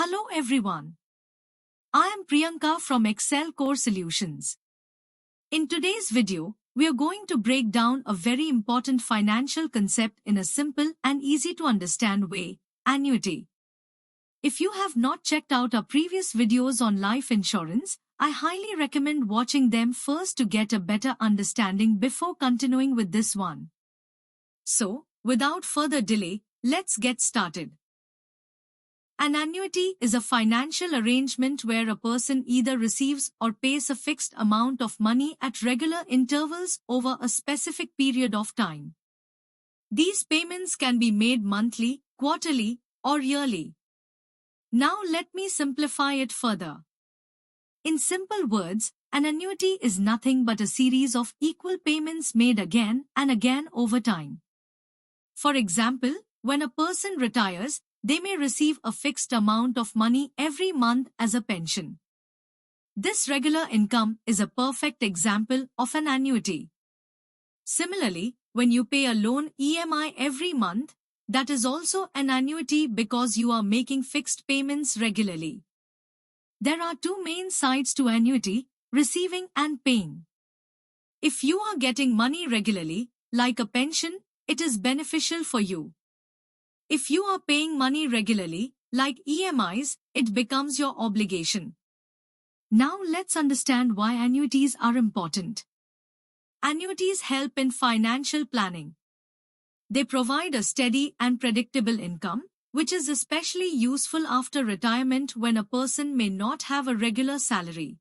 Hello everyone. I am Priyanka from Excel Core Solutions. In today's video, we are going to break down a very important financial concept in a simple and easy to understand way, annuity. If you have not checked out our previous videos on life insurance, I highly recommend watching them first to get a better understanding before continuing with this one. So, without further delay, let's get started. An annuity is a financial arrangement where a person either receives or pays a fixed amount of money at regular intervals over a specific period of time. These payments can be made monthly, quarterly, or yearly. Now let me simplify it further. In simple words, an annuity is nothing but a series of equal payments made again and again over time. For example, when a person retires, they may receive a fixed amount of money every month as a pension. This regular income is a perfect example of an annuity. Similarly, when you pay a loan EMI every month, that is also an annuity because you are making fixed payments regularly. There are two main sides to annuity, receiving and paying. If you are getting money regularly, like a pension, it is beneficial for you. If you are paying money regularly, like EMIs, it becomes your obligation. Now let's understand why annuities are important. Annuities help in financial planning. They provide a steady and predictable income, which is especially useful after retirement when a person may not have a regular salary.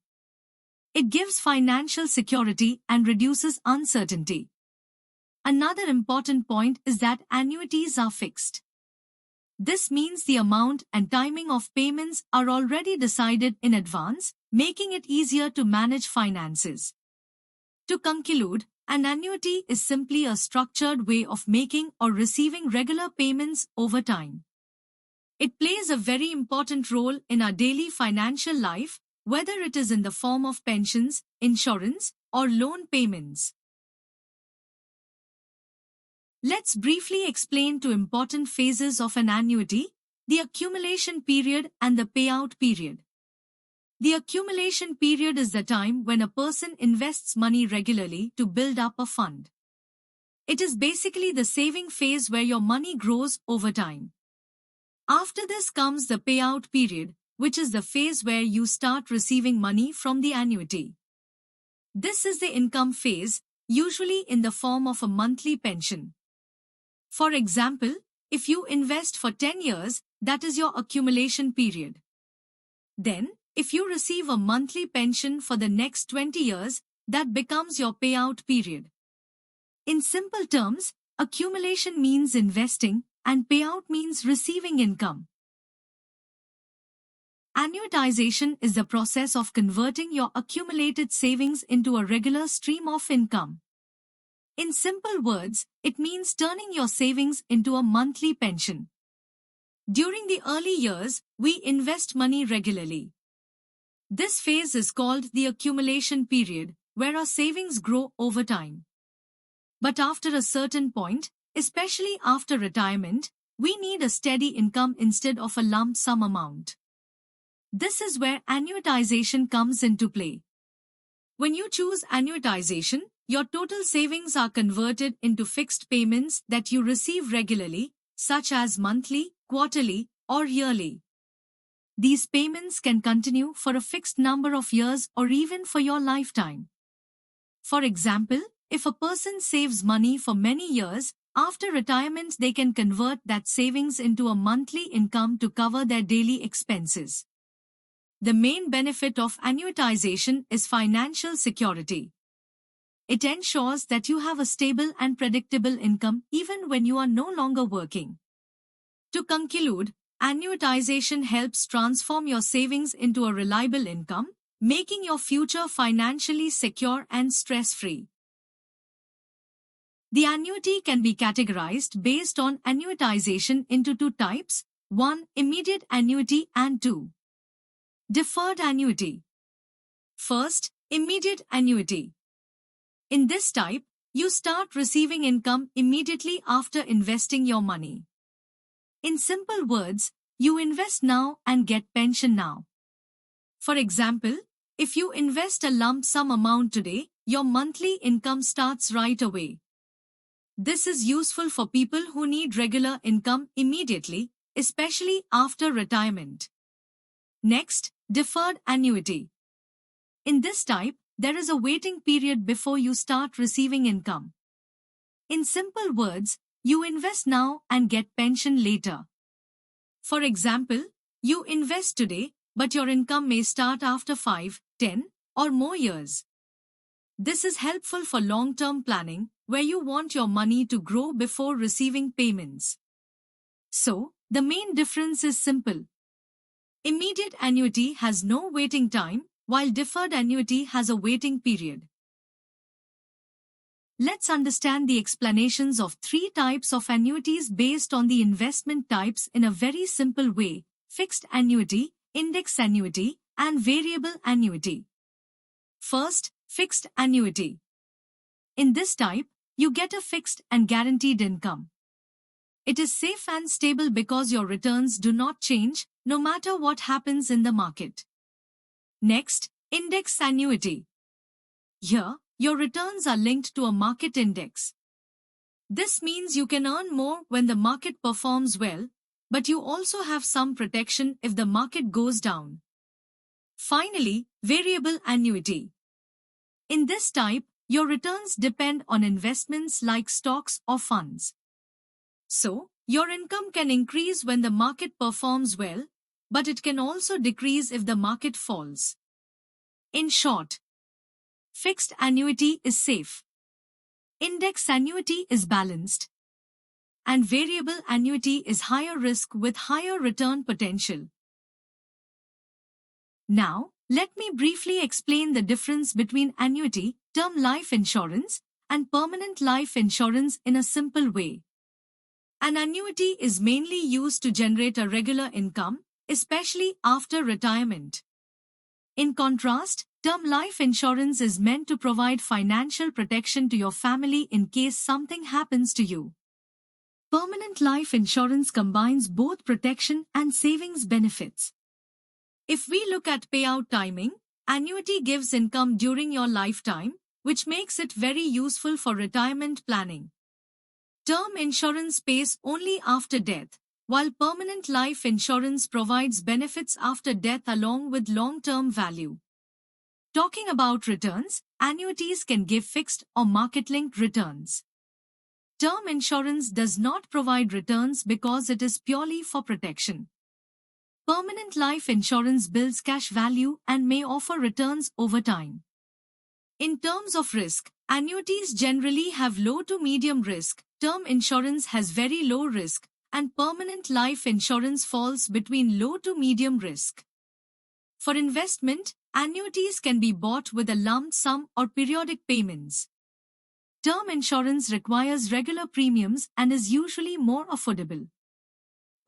It gives financial security and reduces uncertainty. Another important point is that annuities are fixed. This means the amount and timing of payments are already decided in advance, making it easier to manage finances. To conclude, an annuity is simply a structured way of making or receiving regular payments over time. It plays a very important role in our daily financial life, whether it is in the form of pensions, insurance, or loan payments. Let's briefly explain two important phases of an annuity, the accumulation period and the payout period. The accumulation period is the time when a person invests money regularly to build up a fund. It is basically the saving phase where your money grows over time. After this comes the payout period, which is the phase where you start receiving money from the annuity. This is the income phase, usually in the form of a monthly pension. For example, if you invest for 10 years, that is your accumulation period. Then, if you receive a monthly pension for the next 20 years, that becomes your payout period. In simple terms, accumulation means investing and payout means receiving income. Annuitization is the process of converting your accumulated savings into a regular stream of income. In simple words, it means turning your savings into a monthly pension. During the early years, we invest money regularly. This phase is called the accumulation period, where our savings grow over time. But after a certain point, especially after retirement, we need a steady income instead of a lump sum amount. This is where annuitization comes into play. When you choose annuitization, your total savings are converted into fixed payments that you receive regularly, such as monthly, quarterly, or yearly. These payments can continue for a fixed number of years or even for your lifetime. For example, if a person saves money for many years, after retirement they can convert that savings into a monthly income to cover their daily expenses. The main benefit of annuitization is financial security. It ensures that you have a stable and predictable income even when you are no longer working. To conclude, annuitization helps transform your savings into a reliable income, making your future financially secure and stress-free. The annuity can be categorized based on annuitization into two types, 1. Immediate annuity and 2. Deferred annuity. First, immediate annuity. In this type, you start receiving income immediately after investing your money. In simple words, you invest now and get pension now. For example, if you invest a lump sum amount today, your monthly income starts right away. This is useful for people who need regular income immediately, especially after retirement. Next, deferred annuity. In this type, there is a waiting period before you start receiving income. In simple words, you invest now and get pension later. For example, you invest today, but your income may start after 5, 10, or more years. This is helpful for long-term planning, where you want your money to grow before receiving payments. So, the main difference is simple. Immediate annuity has no waiting time, while deferred annuity has a waiting period. Let's understand the explanations of 3 types of annuities based on the investment types in a very simple way: fixed annuity, index annuity, and variable annuity. First, fixed annuity. In this type, you get a fixed and guaranteed income. It is safe and stable because your returns do not change, no matter what happens in the market. Next, index annuity. Here, your returns are linked to a market index. This means you can earn more when the market performs well, but you also have some protection if the market goes down. Finally, variable annuity. In this type, your returns depend on investments like stocks or funds. So, your income can increase when the market performs well, but it can also decrease if the market falls. In short, fixed annuity is safe, index annuity is balanced, and variable annuity is higher risk with higher return potential. Now, let me briefly explain the difference between annuity, term life insurance, and permanent life insurance in a simple way. An annuity is mainly used to generate a regular income, especially after retirement. In contrast, term life insurance is meant to provide financial protection to your family in case something happens to you. Permanent life insurance combines both protection and savings benefits. If we look at payout timing, annuity gives income during your lifetime, which makes it very useful for retirement planning. Term insurance pays only after death, while permanent life insurance provides benefits after death along with long-term value. Talking about returns, annuities can give fixed or market-linked returns. Term insurance does not provide returns because it is purely for protection. Permanent life insurance builds cash value and may offer returns over time. In terms of risk, annuities generally have low to medium risk, term insurance has very low risk, and permanent life insurance falls between low to medium risk. For investment, annuities can be bought with a lump sum or periodic payments. Term insurance requires regular premiums and is usually more affordable.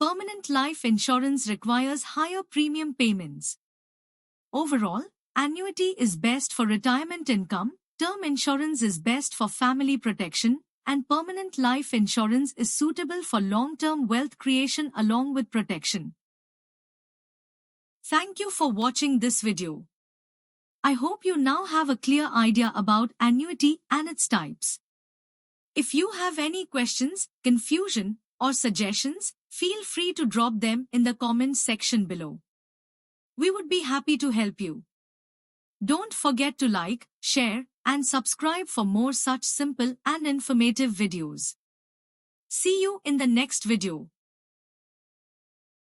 Permanent life insurance requires higher premium payments. Overall, annuity is best for retirement income, term insurance is best for family protection, and permanent life insurance is suitable for long-term wealth creation along with protection. Thank you for watching this video. I hope you now have a clear idea about annuity and its types. If you have any questions, confusion, or suggestions, feel free to drop them in the comments section below. We would be happy to help you. Don't forget to like, share, and subscribe for more such simple and informative videos. See you in the next video.